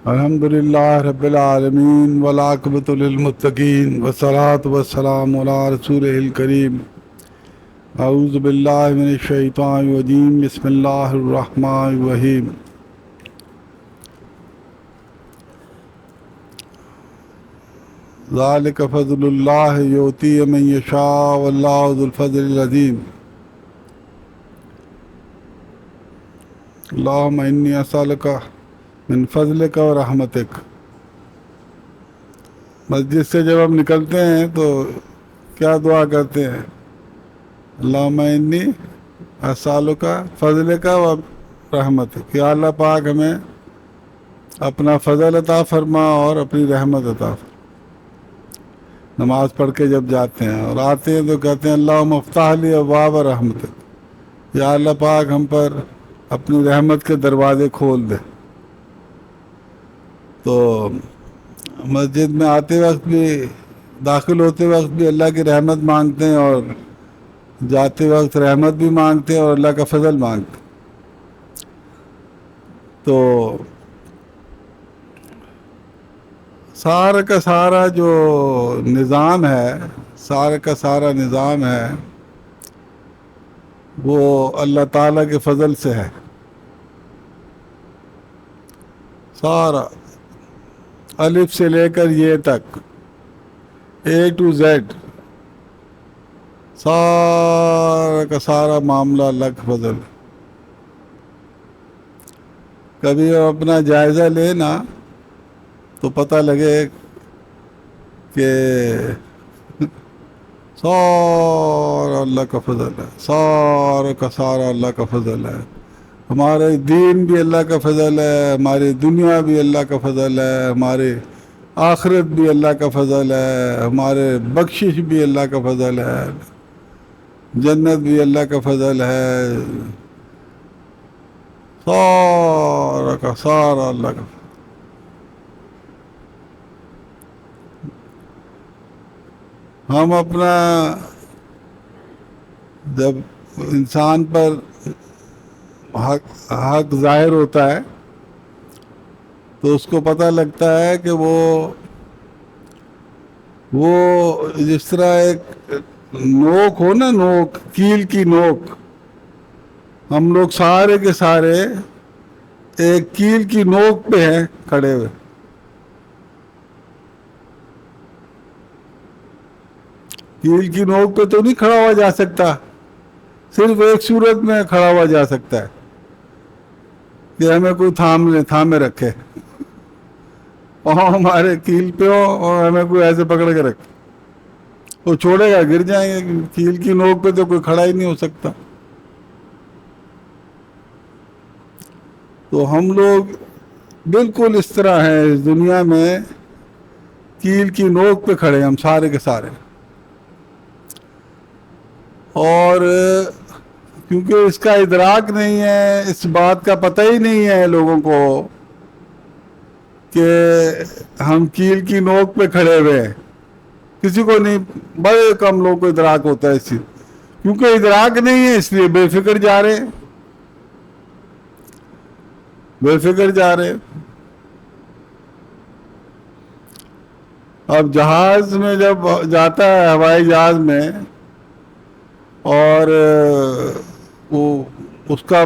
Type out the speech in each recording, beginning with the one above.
الحمد للہ رب العالمین والعاقبۃ للمتقین والصلاۃ والسلام علی رسولہ الکریم اعوذ باللہ من الشیطان الرجیم بسم اللہ الرحمن الرحیم ذالک فضل اللہ یؤتی من یشاء واللہ ذو الفضل العظیم اللہم انی اسألک من فضلک و رحمتک۔ مسجد سے جب ہم نکلتے ہیں تو کیا دعا کرتے ہیں؟ اللہم انی اسألک فضلک و رحمتک، یا اللہ پاک ہمیں اپنا فضل عطا فرما اور اپنی رحمت عطا فرما۔ نماز پڑھ کے جب جاتے ہیں اور آتے ہیں تو کہتے ہیں اللہم افتح لی ابواب رحمتک، یا اللہ پاک ہم پر اپنی رحمت کے دروازے کھول دے۔ تو مسجد میں آتے وقت بھی، داخل ہوتے وقت بھی اللہ کی رحمت مانگتے ہیں اور جاتے وقت رحمت بھی مانگتے ہیں اور اللہ کا فضل مانگتے ہیں۔ تو سارا کا سارا جو نظام ہے، سارا کا سارا نظام ہے وہ اللہ تعالیٰ کے فضل سے ہے۔ سارا الف سے لے کر یہ تک، اے ٹو زیڈ، سارا کا سارا معاملہ اللہ کا فضل۔ کبھی اپنا جائزہ لینا تو پتہ لگے کہ سارا اللہ کا فضل ہے، سارا کا سارا اللہ کا فضل ہے۔ ہمارے دین بھی اللہ کا فضل ہے، ہماری دنیا بھی اللہ کا فضل ہے، ہمارے آخرت بھی اللہ کا فضل ہے، ہمارے بخشش بھی اللہ کا فضل ہے، جنت بھی اللہ کا فضل ہے، سارا کا سارا اللہ کا فضل۔ ہم اپنا جب انسان پر حق ظاہر ہوتا ہے تو اس کو پتہ لگتا ہے کہ وہ جس طرح ایک نوک ہو نا، نوک، کیل کی نوک، ہم لوگ سارے کے سارے ایک کیل کی نوک پہ ہیں کھڑے ہوئے۔ کیل کی نوک پہ تو نہیں کھڑا ہوا جا سکتا، صرف ایک صورت میں کھڑا ہوا جا سکتا ہے کہ ہمیں کوئی تھامے رکھے اور ہمارے کیل پہ ہو اور ہمیں کوئی ایسے پکڑ کے رکھے، وہ چھوڑے گا گر جائیں گے۔ کیل کی نوک پہ تو کوئی کھڑا ہی نہیں ہو سکتا۔ تو ہم لوگ بالکل اس طرح ہیں اس دنیا میں، کیل کی نوک پہ کھڑے ہیں ہم سارے کے سارے۔ اور کیونکہ اس کا ادراک نہیں ہے، اس بات کا پتہ ہی نہیں ہے لوگوں کو کہ ہم کیل کی نوک پہ کھڑے ہوئے ہیں، کسی کو نہیں، بڑے کم لوگوں کو ادراک ہوتا ہے اس چیز۔ کیونکہ ادراک نہیں ہے اس لیے بے فکر جا رہے، بے فکر جا رہے۔ اب جہاز میں جب جاتا ہے، ہوائی جہاز میں، اور وہ اس کا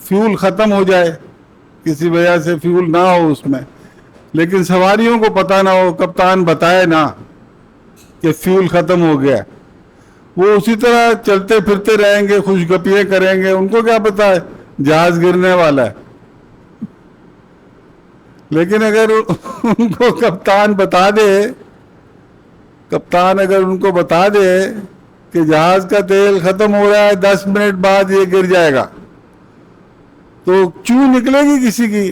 فیول ختم ہو جائے، کسی وجہ سے فیول نہ ہو اس میں، لیکن سواریوں کو پتہ نہ ہو، کپتان بتائے نہ کہ فیول ختم ہو گیا، وہ اسی طرح چلتے پھرتے رہیں گے، خوش گپیاں کریں گے، ان کو کیا پتہ ہے جہاز گرنے والا ہے۔ لیکن اگر ان کو کپتان بتا دے، کپتان اگر ان کو بتا دے کہ جہاز کا تیل ختم ہو رہا ہے، 10 منٹ بعد یہ گر جائے گا، تو چوں نکلے گی کسی کی؟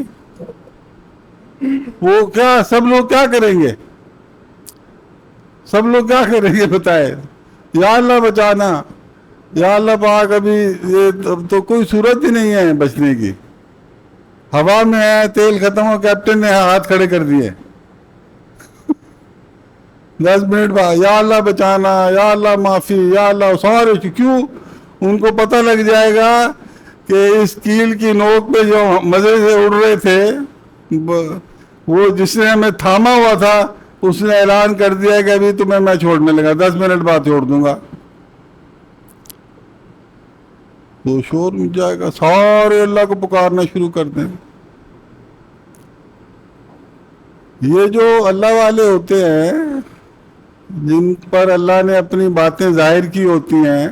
وہ کیا، سب لوگ کیا کریں گے؟ سب لوگ کیا کریں گے بتائے؟ یا اللہ بچانا، یا اللہ پاک، ابھی یہ تو کوئی صورت ہی نہیں ہے بچنے کی۔ ہوا میں ہے، تیل ختم ہو، کیپٹن نے ہاتھ کھڑے کر دیے، 10 منٹ بعد یا اللہ بچانا، یا اللہ معافی، یا اللہ، سارے کیوں؟ ان کو پتہ لگ جائے گا کہ اس کیل کی نوک پہ جو مزے سے اڑ رہے تھے وہ جس نے ہمیں تھاما ہوا تھا اس نے اعلان کر دیا کہ ابھی تمہیں میں چھوڑنے لگا، 10 منٹ بعد چھوڑ دوں گا. تو شور مچ جائے گا، سارے اللہ کو پکارنا شروع کر دیں. یہ جو اللہ والے ہوتے ہیں جن پر اللہ نے اپنی باتیں ظاہر کی ہوتی ہیں،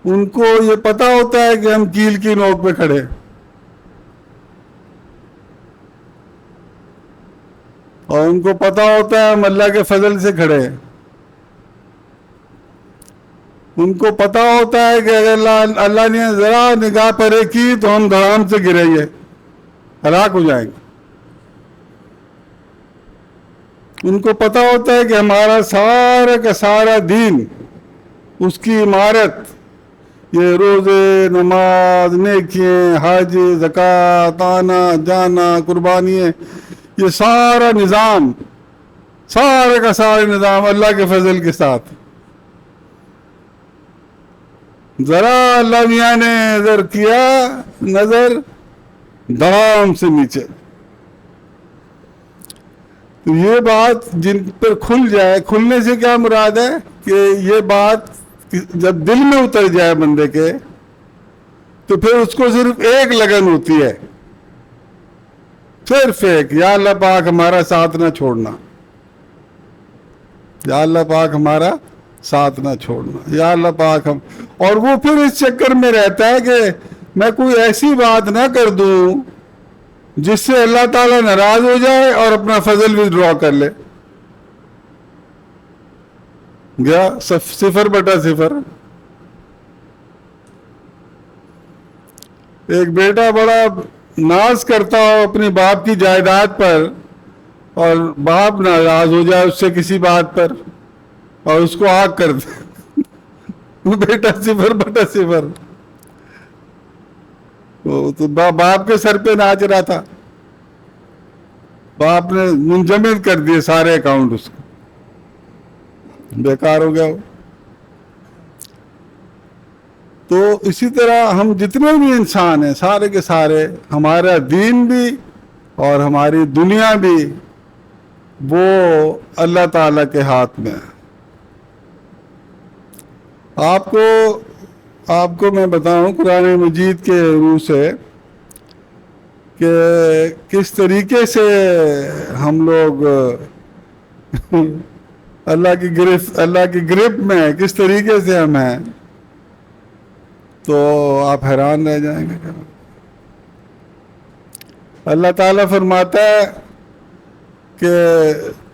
ان کو یہ پتا ہوتا ہے کہ ہم کیل کی نوک پہ کھڑے، اور ان کو پتا ہوتا ہے ہم اللہ کے فضل سے کھڑے. ان کو پتا ہوتا ہے کہ اگر اللہ نے ذرا نگاہ پرے کی تو ہم دھڑام سے گریں گے، ہلاک ہو جائیں گے. ان کو پتا ہوتا ہے کہ ہمارا سارا کا سارا دین، اس کی عمارت، یہ روزے، نماز، نیکیاں، حج، زکوٰۃ، آنا جانا، قربانیاں، یہ سارا نظام، سارا کا سارا نظام اللہ کے فضل کے ساتھ. ذرا اللہ میاں نے نظر کیا، نظر دھڑام سے نیچے. تو یہ بات جن پر کھل جائے، کھلنے سے کیا مراد ہے کہ یہ بات جب دل میں اتر جائے بندے کے، تو پھر اس کو صرف ایک لگن ہوتی ہے، صرف ایک، یا اللہ پاک ہمارا ساتھ نہ چھوڑنا، یا اللہ پاک ہمارا ساتھ نہ چھوڑنا، یا اللہ پاک ہم. اور وہ پھر اس چکر میں رہتا ہے کہ میں کوئی ایسی بات نہ کر دوں جس سے اللہ تعالیٰ ناراض ہو جائے اور اپنا فضل وِدڈرا کر لے. گیا 0/0. ایک بیٹا بڑا ناز کرتا ہو اپنی باپ کی جائیداد پر، اور باپ ناراض ہو جائے اس سے کسی بات پر اور اس کو آگ کر دے، وہ بیٹا 0/0. تو باپ کے سر پہ ناچ رہا تھا، باپ نے منجمد کر دیے سارے اکاؤنٹ، اس کو بیکار ہو گیا وہ. تو اسی طرح ہم جتنے بھی انسان ہیں سارے کے سارے، ہمارا دین بھی اور ہماری دنیا بھی، وہ اللہ تعالیٰ کے ہاتھ میں ہے. آپ کو میں بتاؤں قرآن مجید کے روح سے کہ کس طریقے سے ہم لوگ اللہ کی گرفت میں ہیں، کس طریقے سے ہم ہیں، تو آپ حیران رہ جائیں گے. اللہ تعالیٰ فرماتا ہے کہ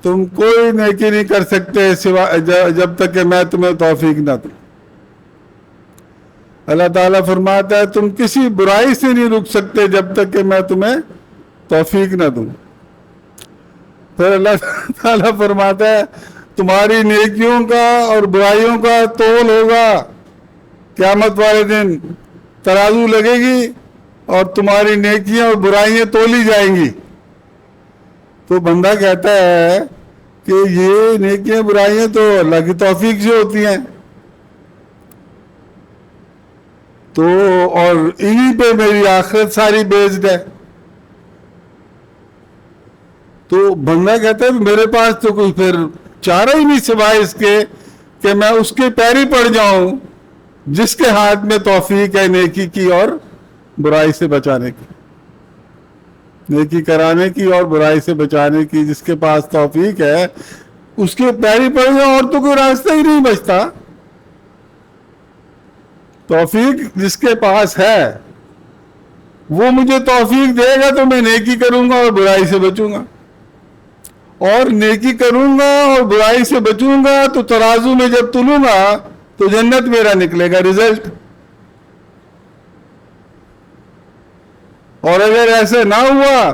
تم کوئی نیکی نہیں کر سکتے جب تک کہ میں تمہیں توفیق نہ دوں. اللہ تعالیٰ فرماتا ہے تم کسی برائی سے نہیں رک سکتے جب تک کہ میں تمہیں توفیق نہ دوں. پھر اللہ تعالیٰ فرماتا ہے تمہاری نیکیوں کا اور برائیوں کا تول ہوگا، قیامت والے دن ترازو لگے گی اور تمہاری نیکیاں اور برائیاں تولی جائیں گی. تو بندہ کہتا ہے کہ یہ نیکیاں برائیاں تو اللہ کی توفیق سے ہوتی ہیں، تو اور انہی پہ میری آخرت ساری بیسڈ ہے. تو بندہ کہتا ہے میرے پاس تو کوئی پھر چارہ ہی نہیں سوائے اس کے کہ میں اس کے پیری پڑ جاؤں جس کے ہاتھ میں توفیق ہے نیکی کی اور برائی سے بچانے کی، نیکی کرانے کی اور برائی سے بچانے کی. جس کے پاس توفیق ہے اس کے پیری پڑ جاؤں، اور تو کوئی راستہ ہی نہیں بچتا. توفیق جس کے پاس ہے وہ مجھے توفیق دے گا تو میں نیکی کروں گا اور برائی سے بچوں گا، اور نیکی کروں گا اور برائی سے بچوں گا تو ترازو میں جب تلوں گا تو جنت میرا نکلے گا رزلٹ. اور اگر ایسے نہ ہوا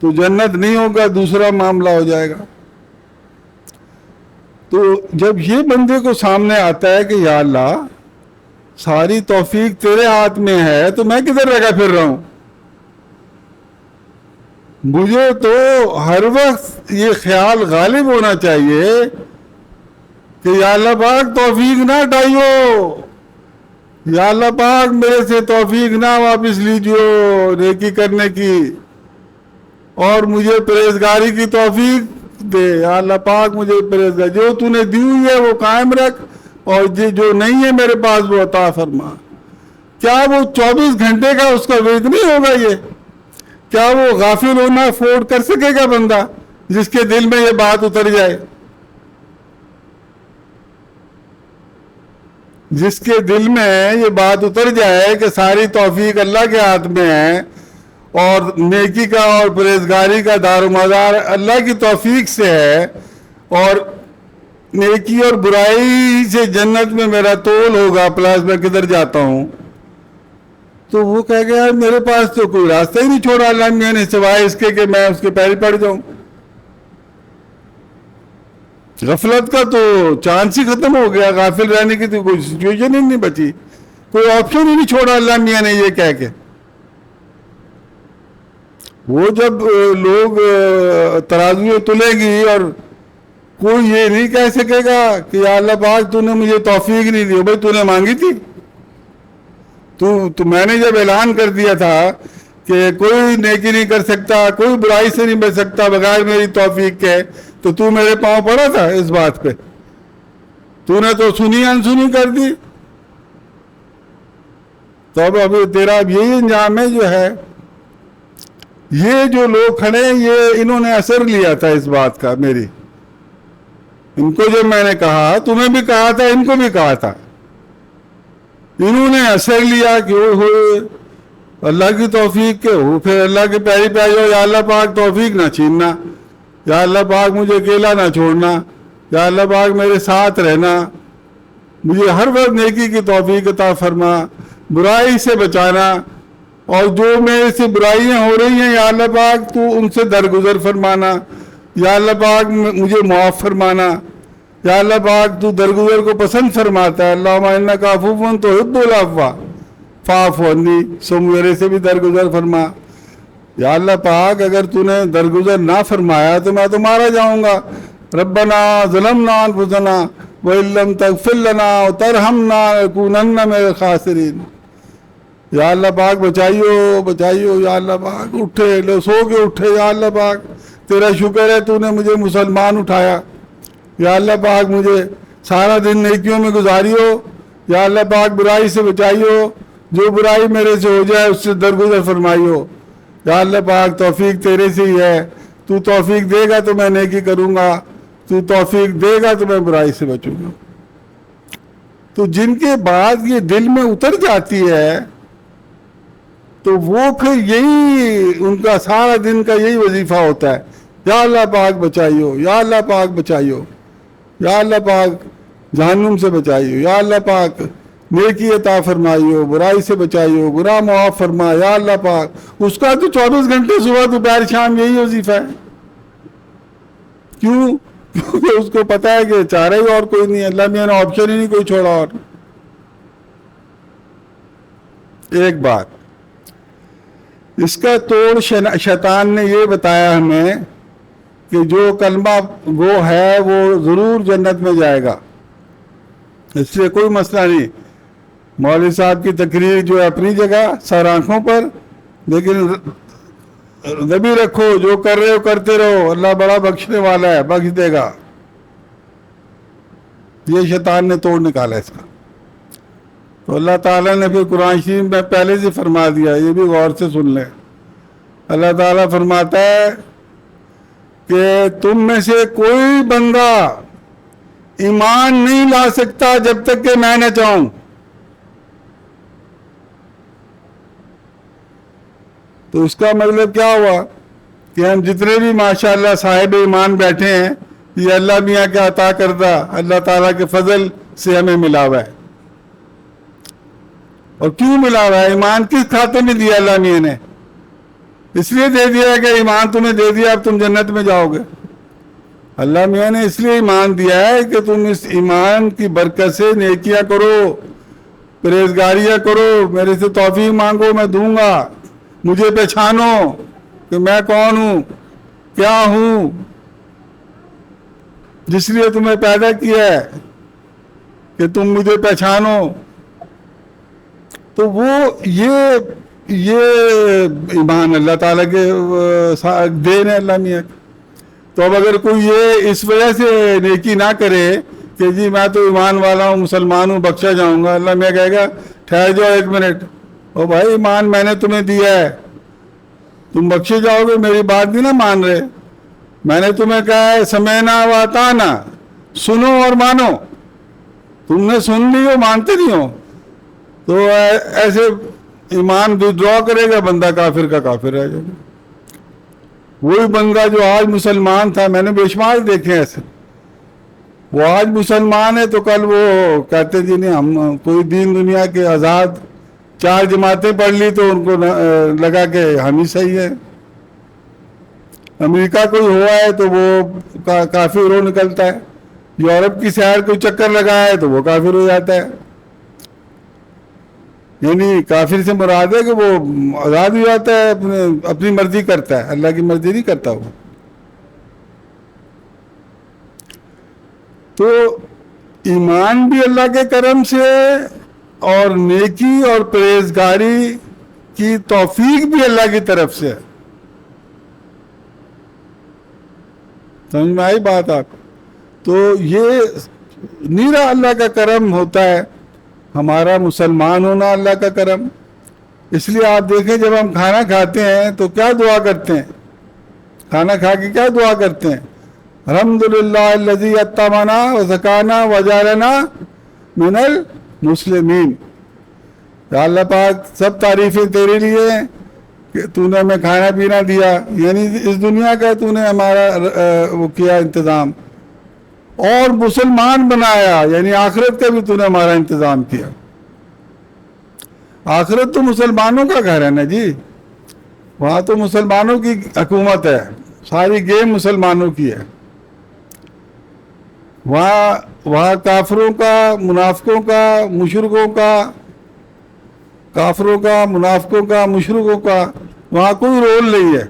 تو جنت نہیں ہوگا، دوسرا معاملہ ہو جائے گا. تو جب یہ بندے کو سامنے آتا ہے کہ یا اللہ ساری توفیق تیرے ہاتھ میں ہے تو میں کدھر لگا پھر رہا ہوں، مجھے تو ہر وقت یہ خیال غالب ہونا چاہیے کہ یا اللہ پاک توفیق نہ ہٹائیو، یا اللہ پاک میرے سے توفیق نہ واپس لیجیے نیکی کرنے کی، اور مجھے پرہیزگاری کی توفیق دے۔ یا اللہ پاک مجھے پرہیزگاری جو تو نے دی ہوئی ہے وہ قائم رکھ، اور جو نہیں ہے میرے پاس وہ عطا فرما۔ کیا وہ 24 گھنٹے کا اس کا ورد نہیں ہوگا یہ؟ کیا وہ غافل ہونا افورڈ کر سکے گا بندہ جس کے دل میں یہ بات اتر جائے؟ جس کے دل میں یہ بات اتر جائے کہ ساری توفیق اللہ کے ہاتھ میں ہے، اور نیکی کا اور پرہیزگاری کا دار و مدار اللہ کی توفیق سے ہے، اور نیکی اور برائی سے جنت میں میرا تول ہوگا، پلس میں کدھر جاتا ہوں، تو وہ کہہ گیا میرے پاس تو کوئی راستہ ہی نہیں چھوڑا اللہ میاں نے سوائے اس کے کہ میں اس کے پیری پڑ جاؤں۔ غفلت کا تو چانس ہی ختم ہو گیا، غافل رہنے کی تو کوئی سچویشن ہی نہیں بچی، کوئی آپشن ہی نہیں چھوڑا اللہ میاں نے یہ کہہ کے۔ وہ جب لوگ ترازو تلے گی اور کوئی یہ نہیں کہہ سکے گا کہ یا اللہ پاک تو نے مجھے توفیق نہیں دی، بھائی تو نے مانگی تھی، تو میں نے جب اعلان کر دیا تھا کہ کوئی نیکی نہیں کر سکتا، کوئی برائی سے نہیں بچ سکتا بغیر میری توفیق کے، تو میرے پاؤں پڑا تھا اس بات پہ، تو نے تو سنی انسنی کر دی۔ تو اب تیرا یہی انجام ہے جو ہے۔ یہ جو لوگ کھڑے یہ انہوں نے اثر لیا تھا اس بات کا میری، ان کو جب میں نے کہا، تمہیں بھی کہا تھا ان کو بھی کہا تھا، انہوں نے اثر لیا کہ ہوئے اللہ کی توفیق کے ہو، پھر اللہ کے پیری پہ جاؤ، یا اللہ پاک توفیق نہ چھیننا، یا اللہ پاک مجھے اکیلا نہ چھوڑنا، یا اللہ پاک میرے ساتھ رہنا، مجھے ہر وقت نیکی کی توفیق عطا فرما، برائی سے بچانا، اور جو میرے سے برائیاں ہو رہی ہیں یا اللہ پاک تو ان سے درگزر فرمانا، یا اللہ پاک مجھے معاف فرمانا، یا اللہ پاک تو درگزر کو پسند فرماتا ہے، اللہم انک عفو تحب العفو فاعف عنی، سو میرے سے بھی درگزر فرما۔ یا اللہ پاک اگر تو نے درگزر نہ فرمایا تو میں تو مارا جاؤں گا، ربنا ظلمنا انفسنا وان لم تغفر لنا وترحمنا لنکونن من الخاسرین۔ یا اللہ پاک بچائیو بچائیو، یا اللہ پاک اٹھے لو سو کے اٹھے، یا اللہ پاک تیرا شکر ہے تو نے مجھے مسلمان اٹھایا، یا اللہ پاک مجھے سارا دن نیکیوں میں گزاریو، یا اللہ پاک برائی سے بچائیو، جو برائی میرے سے ہو جائے اس سے درگزر فرمائیو، یا اللہ پاک توفیق تیرے سے ہی ہے، تو توفیق دے گا تو میں نیکی کروں گا، تو توفیق دے گا تو میں برائی سے بچوں گا۔ تو جن کے بعد یہ دل میں اتر جاتی ہے تو وہ پھر یہی ان کا سارا دن کا یہی وظیفہ ہوتا ہے، یا اللہ پاک بچائیو، یا اللہ پاک بچائیو، یا اللہ پاک جہنم سے بچائیو، یا اللہ پاک نیکی عطا فرمائیو، برائی سے بچائیو، برا معاف فرما، یا اللہ پاک۔ اس کا تو 24 گھنٹے صبح دوپہر شام یہی وظیفہ ہے۔ کیوں؟ کیونکہ اس کو پتا ہے کہ چارہ ہی اور کوئی نہیں، اللہ میاں نے آپشن ہی نہیں کوئی چھوڑا۔ اور ایک بات اس کا توڑ شیطان نے یہ بتایا ہمیں کہ جو کلمہ وہ ہے وہ ضرور جنت میں جائے گا، اس سے کوئی مسئلہ نہیں۔ مولوی صاحب کی تقریر جو ہے اپنی جگہ سر آنکھوں پر، لیکن نبی رکھو، جو کر رہے ہو کرتے رہو، اللہ بڑا بخشنے والا ہے، بخش دے گا۔ یہ شیطان نے توڑ نکالا اس کا۔ تو اللہ تعالیٰ نے پھر قرآن شریف میں پہلے سے فرما دیا، یہ بھی غور سے سن لیں۔ اللہ تعالیٰ فرماتا ہے کہ تم میں سے کوئی بندہ ایمان نہیں لا سکتا جب تک کہ میں نہ چاہوں۔ تو اس کا مطلب کیا ہوا کہ ہم جتنے بھی ماشاءاللہ صاحب ایمان بیٹھے ہیں، یہ اللہ میاں کا عطا کردہ اللہ تعالیٰ کے فضل سے ہمیں ملا ہوا ہے۔ اور کیوں ملا ہوا ہے؟ ایمان کس کھاتے میں دیا اللہ میاں نے؟ اس لیے دے دیا کہ ایمان تمہیں دے دیا اب تم جنت میں جاؤ گے۔ اللہ میاں نے اس لیے ایمان دیا ہے کہ تم اس ایمان کی برکت سے نیکیاں کرو، پرہیزگاریاں کرو، میرے سے توفیق مانگو، میں دوں گا، مجھے پہچانو کہ میں کون ہوں، کیا ہوں، جس لیے تمہیں پیدا کیا ہے کہ تم مجھے پہچانو۔ تو وہ یہ ایمان اللہ تعالیٰ کے دین ہے اللہ میاں. تو اب اگر کوئی یہ اس وجہ سے نیکی نہ کرے کہ جی میں تو ایمان والا ہوں، مسلمان ہوں، بخشا جاؤں گا، اللہ میاں کہے گا ٹھہر جاؤ ایک منٹ، او بھائی ایمان میں نے تمہیں دیا ہے، تم بخشے جاؤ گے، میری بات نہیں نا مان رہے. میں نے تمہیں کہا ہے سمعنا و اطعنا، سنو اور مانو، تم نے سن لی ہو، مانتے نہیں ہو. تو ایسے ایمان ڈرا کرے گا بندہ، کافر کا کافر رہ جائے گا. وہی بندہ جو آج مسلمان تھا، میں نے بے شمار دیکھے ایسے، وہ آج مسلمان ہے تو کل وہ کہتے جی نہیں ہم کوئی دین دنیا کے آزاد 4 جماعتیں پڑھ لی تو ان کو لگا کہ ہم ہی صحیح ہے. امریکہ کوئی ہوا ہے تو وہ کافر ہو نکلتا ہے، یورپ کی سیر کوئی چکر لگایا ہے تو وہ کافر ہو جاتا ہے. یعنی کافر سے مراد ہے کہ وہ آزاد ہو جاتا ہے، اپنی مرضی کرتا ہے، اللہ کی مرضی نہیں کرتا وہ. تو ایمان بھی اللہ کے کرم سے، اور نیکی اور پرہیزگاری کی توفیق بھی اللہ کی طرف سے. سمجھ میں آئی بات آپ؟ تو یہ نیرا اللہ کا کرم ہوتا ہے، ہمارا مسلمان ہونا اللہ کا کرم. اس لیے آپ دیکھیں جب ہم کھانا کھاتے ہیں تو کیا دعا کرتے ہیں؟ کھانا کھا کے کیا دعا کرتے ہیں؟ الحمدللہ الذی اطعمنا وسقانا وجعلنا من المسلمین. یا اللہ پاک سب تعریفیں تیرے لیے ہیں کہ تو نے ہمیں کھانا پینا دیا، یعنی اس دنیا کا تو نے ہمارا وہ کیا انتظام، اور مسلمان بنایا، یعنی آخرت کا بھی تو نے ہمارا انتظام کیا. آخرت تو مسلمانوں کا گھر ہے نا جی، وہاں تو مسلمانوں کی حکومت ہے، ساری گیم مسلمانوں کی ہے. وہاں کافروں کا، منافقوں کا، مشرکوں کا، کافروں کا، منافقوں کا، مشرکوں کا وہاں کوئی رول نہیں ہے.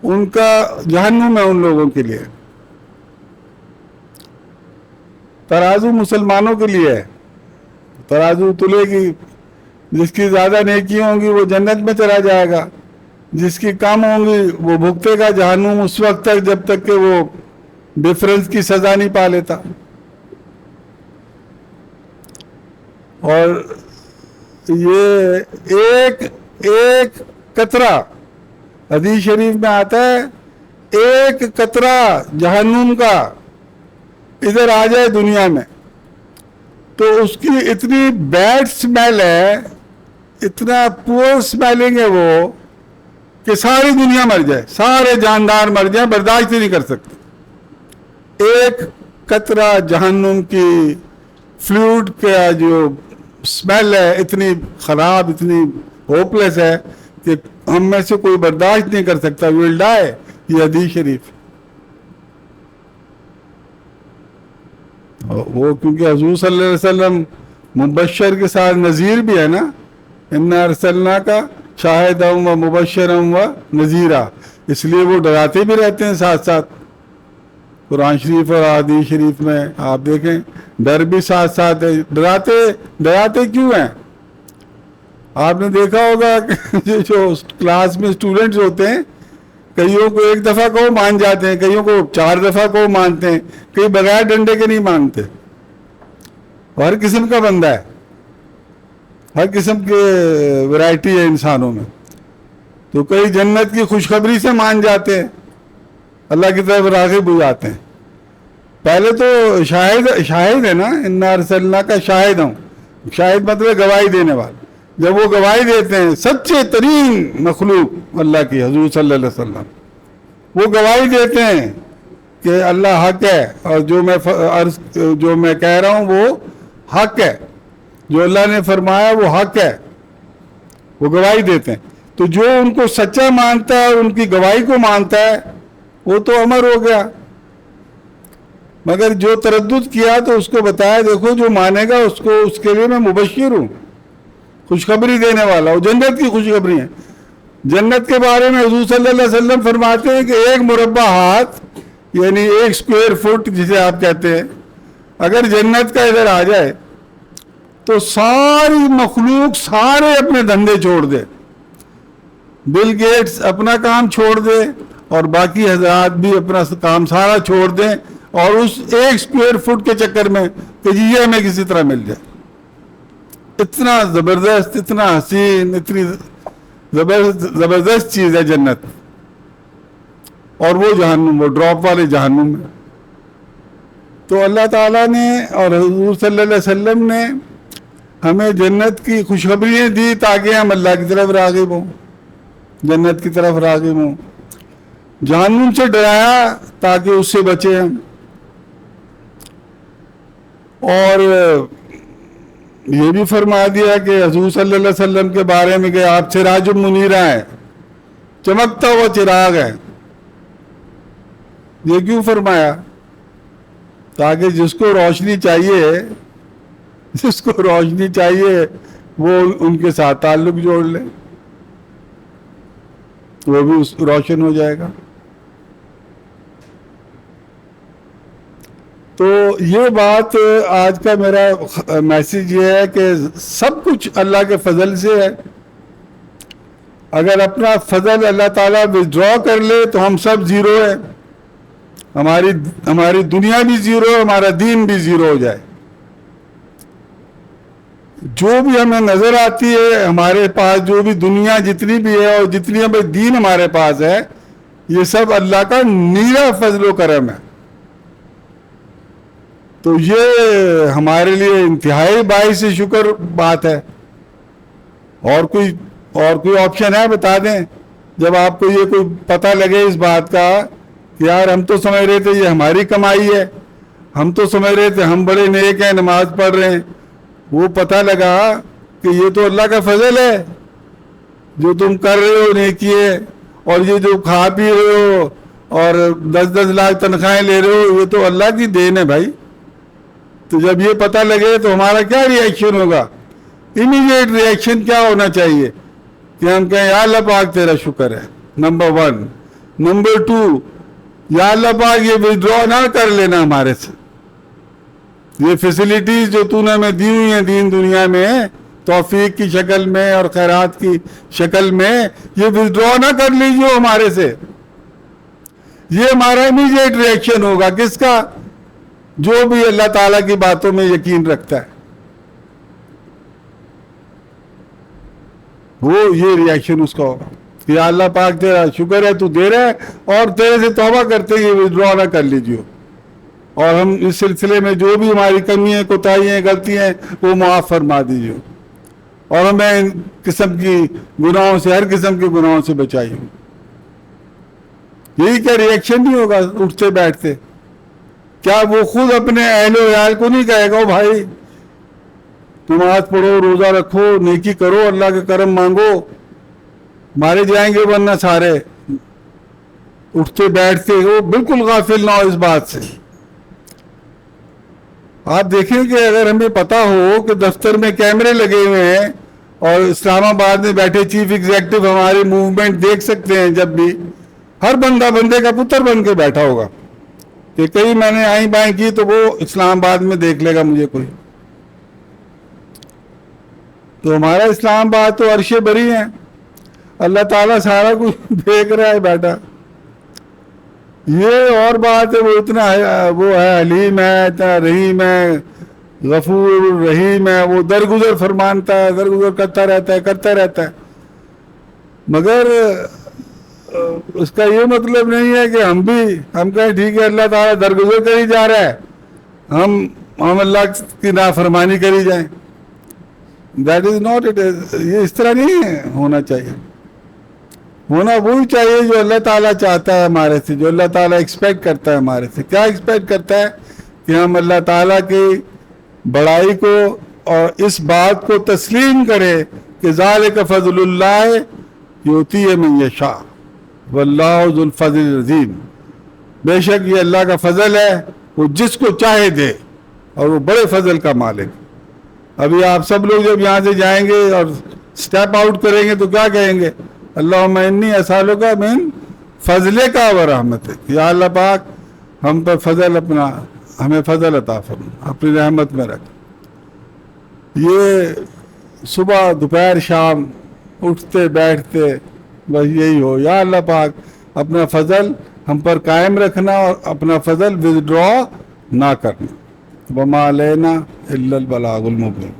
ان کا جہنم ہے ان لوگوں کے لیے. ترازو مسلمانوں کے لیے ہے، ترازو تلے گی، جس کی زیادہ نیکی ہوں گی وہ جنت میں چلا جائے گا، جس کی کم ہوں گی وہ بھگتے گا جہنم اس وقت تک جب تک کہ وہ ڈفرنس کی سزا نہیں پا لیتا. اور یہ ایک قطرہ، حدیث شریف میں آتا ہے، ایک قطرہ جہنم کا ادھر آ جائے دنیا میں تو اس کی اتنی بیڈ سمیل ہے، اتنا پور سمیلنگ ہے وہ، کہ ساری دنیا مر جائے، سارے جاندار مر جائیں، برداشت ہی نہیں کر سکتے. ایک قطرہ جہنم کی فلوئڈ کا جو سمیل ہے اتنی خراب، اتنی ہوپلیس ہے کہ ہم میں سے کوئی برداشت نہیں کر سکتا. ویل ڈائی، یہ حدیث شریف. وہ کیونکہ حضور صلی اللہ علیہ وسلم مبشر کے ساتھ نذیر بھی ہے نا، انا ارسلناک شاہدا و مبشرا و نذیرا، اس لیے وہ ڈراتے بھی رہتے ہیں ساتھ ساتھ. قرآن شریف اور حدیث شریف میں آپ دیکھیں ڈر بھی ساتھ ساتھ ہے. ڈراتے کیوں ہیں؟ آپ نے دیکھا ہوگا کہ جو کلاس میں اسٹوڈنٹس ہوتے ہیں، کئیوں کو ایک دفعہ کو مان جاتے ہیں، کئیوں کو 4 دفعہ کو مانتے ہیں، کئی بغیر ڈنڈے کے نہیں مانتے. ہر قسم کا بندہ ہے، ہر قسم کے ورائٹی ہے انسانوں میں. تو کئی جنت کی خوشخبری سے مان جاتے ہیں، اللہ کی طرف راغب ہو جاتے ہیں. پہلے تو شاہد ہے نا، انا ارسلناک شاہد ہوں، شاہد مطلب گواہی دینے والا. جب وہ گواہی دیتے ہیں سچے ترین مخلوق اللہ کی، حضور صلی اللہ علیہ وسلم، وہ گواہی دیتے ہیں کہ اللہ حق ہے، اور جو میں کہہ رہا ہوں وہ حق ہے، جو اللہ نے فرمایا وہ حق ہے، وہ گواہی دیتے ہیں. تو جو ان کو سچا مانتا ہے اور ان کی گواہی کو مانتا ہے وہ تو امر ہو گیا. مگر جو تردد کیا تو اس کو بتایا دیکھو جو مانے گا اس کے لیے میں مبشر ہوں، خوشخبری دینے والا ہوں، جنت کی خوشخبری ہے. جنت کے بارے میں حضور صلی اللہ علیہ وسلم فرماتے ہیں کہ 1 مربع ہاتھ، یعنی 1 اسکوائر فٹ جسے آپ کہتے ہیں، اگر جنت کا ادھر آ جائے تو ساری مخلوق سارے اپنے دھندے چھوڑ دے، بل گیٹس اپنا کام چھوڑ دے اور باقی حضرات بھی اپنا کام سارا چھوڑ دیں، اور اس 1 اسکوائر فٹ کے چکر میں کہ جی یہ ہمیں کسی طرح مل جائے. اتنا زبردست، اتنا حسین، اتنی زبردست چیز ہے جنت، اور وہ جہنم، وہ ڈراپ والے جہنم میں. تو اللہ تعالیٰ نے اور حضور صلی اللہ علیہ وسلم نے ہمیں جنت کی خوشخبریاں دی تاکہ ہم اللہ کی طرف راغب ہوں، جنت کی طرف راغب ہوں. جہنم سے ڈرایا تاکہ اس سے بچیں ہم. اور یہ بھی فرما دیا کہ حضور صلی اللہ علیہ وسلم کے بارے میں کہ آپ سراج منیرہ ہیں، چمکتا ہوا چراغ ہے. یہ کیوں فرمایا؟ تاکہ جس کو روشنی چاہیے وہ ان کے ساتھ تعلق جوڑ لے، وہ بھی روشن ہو جائے گا. تو یہ بات آج کا میرا میسیج یہ ہے کہ سب کچھ اللہ کے فضل سے ہے. اگر اپنا فضل اللہ تعالیٰ وِدڈرا کر لے تو ہم سب زیرو ہیں، ہماری دنیا بھی زیرو، ہمارا دین بھی زیرو ہو جائے. جو بھی ہمیں نظر آتی ہے ہمارے پاس، جو بھی دنیا جتنی بھی ہے اور جتنی ہمیں دین ہمارے پاس ہے، یہ سب اللہ کا نیرا فضل و کرم ہے. تو یہ ہمارے لیے انتہائی باعث شکر بات ہے. اور کوئی آپشن ہے؟ بتا دیں. جب آپ کو یہ کوئی پتہ لگے اس بات کا کہ یار ہم تو سمجھ رہے تھے یہ ہماری کمائی ہے، ہم تو سمجھ رہے تھے ہم بڑے نیک ہیں، نماز پڑھ رہے ہیں، وہ پتہ لگا کہ یہ تو اللہ کا فضل ہے جو تم کر رہے ہو نیکی ہے، اور یہ جو کھا پی رہے ہو اور 10-10 لاکھ تنخواہیں لے رہے ہو، یہ تو اللہ کی دین ہے بھائی. تو جب یہ پتہ لگے تو ہمارا کیا ری ایکشن ہوگا؟ امیڈیٹ ری ایکشن کیا ہونا چاہیے کہ ہم کہیں یا اللہ پاک تیرا شکر ہے، نمبر 1. نمبر 2، یا اللہ پاک یہ وِدڈرا نہ کر لینا ہمارے سے، یہ فیسلٹیز جو تو نے ہمیں دی ہوئی ہیں دین دنیا میں توفیق کی شکل میں اور خیرات کی شکل میں، یہ وِدڈرا نہ کر لیجیے ہمارے سے. یہ ہمارا امیڈیٹ ری ایکشن ہوگا. کس کا؟ جو بھی اللہ تعالیٰ کی باتوں میں یقین رکھتا ہے، وہ یہ ری ایکشن اس کا ہوگا کہ یا اللہ پاک تیرا شکر ہے تو دے رہا ہے، اور تیرے سے توبہ کرتے ہیں یہ وِدڈرا نہ کر لیجیے، اور ہم اس سلسلے میں جو بھی ہماری کمیاں، کوتاہیاں، غلطیاں ہیں وہ معاف فرما دیجیے، اور ہمیں قسم کی گناہوں سے، ہر قسم کے گناہوں سے بچائیے. یہی کیا ری ایکشن نہیں ہوگا اٹھتے بیٹھتے؟ کیا وہ خود اپنے اہل و عیال کو نہیں کہے گا بھائی نماز پڑھو، روزہ رکھو، نیکی کرو، اللہ کا کرم مانگو، مارے جائیں گے ورنہ سارے؟ اٹھتے بیٹھتے وہ بالکل غافل نہ ہو اس بات سے. آپ دیکھیں کہ اگر ہمیں پتہ ہو کہ دفتر میں کیمرے لگے ہوئے ہیں اور اسلام آباد میں بیٹھے چیف ایگزیکٹو ہماری موومنٹ دیکھ سکتے ہیں، جب بھی ہر بندہ بندے کا پتر بن کے بیٹھا ہوگا کہ کہیں میں نے آئیں بائیں کی تو وہ اسلام آباد میں دیکھ لے گا مجھے کوئی. تو ہمارا اسلام آباد تو عرش بری ہیں، اللہ تعالیٰ سارا کچھ دیکھ رہا ہے بیٹا. یہ اور بات ہے، وہ اتنا وہ ہے حلیم ہے، اتنا رحیم ہے، غفور رحیم ہے، وہ درگزر فرمانتا ہے، درگزر کرتا رہتا ہے. مگر اس کا یہ مطلب نہیں ہے کہ ہم کہیں ٹھیک ہے اللہ تعالیٰ درگزر کری جا رہا ہے، ہم اللہ کی نافرمانی کری جائیں. That is not it. یہ اس طرح نہیں ہے ہونا چاہیے. ہونا وہی چاہیے جو اللہ تعالیٰ چاہتا ہے ہمارے سے، جو اللہ تعالیٰ ایکسپیکٹ کرتا ہے ہمارے سے. کیا ایکسپیکٹ کرتا ہے؟ کہ ہم اللہ تعالیٰ کی بڑائی کو اور اس بات کو تسلیم کرے کہ ذالک فضل اللہ یؤتی من یشاء واللہ ذو الفضل العظیم. بے شک یہ اللہ کا فضل ہے، وہ جس کو چاہے دے، اور وہ بڑے فضل کا مالک. ابھی آپ سب لوگ جب یہاں سے جائیں گے اور سٹیپ آؤٹ کریں گے تو کیا کہیں گے؟ اللہم انی اسالک من فضلک و رحمتک. یا اللہ پاک ہم پر فضل ہمیں فضل عطا فرما، اپنی رحمت میں رکھ. یہ صبح دوپہر شام اٹھتے بیٹھتے بس یہی ہو، یا اللہ پاک اپنا فضل ہم پر قائم رکھنا اور اپنا فضل ودڈرا نہ کرنا. وما علینا الا البلاغ المبین.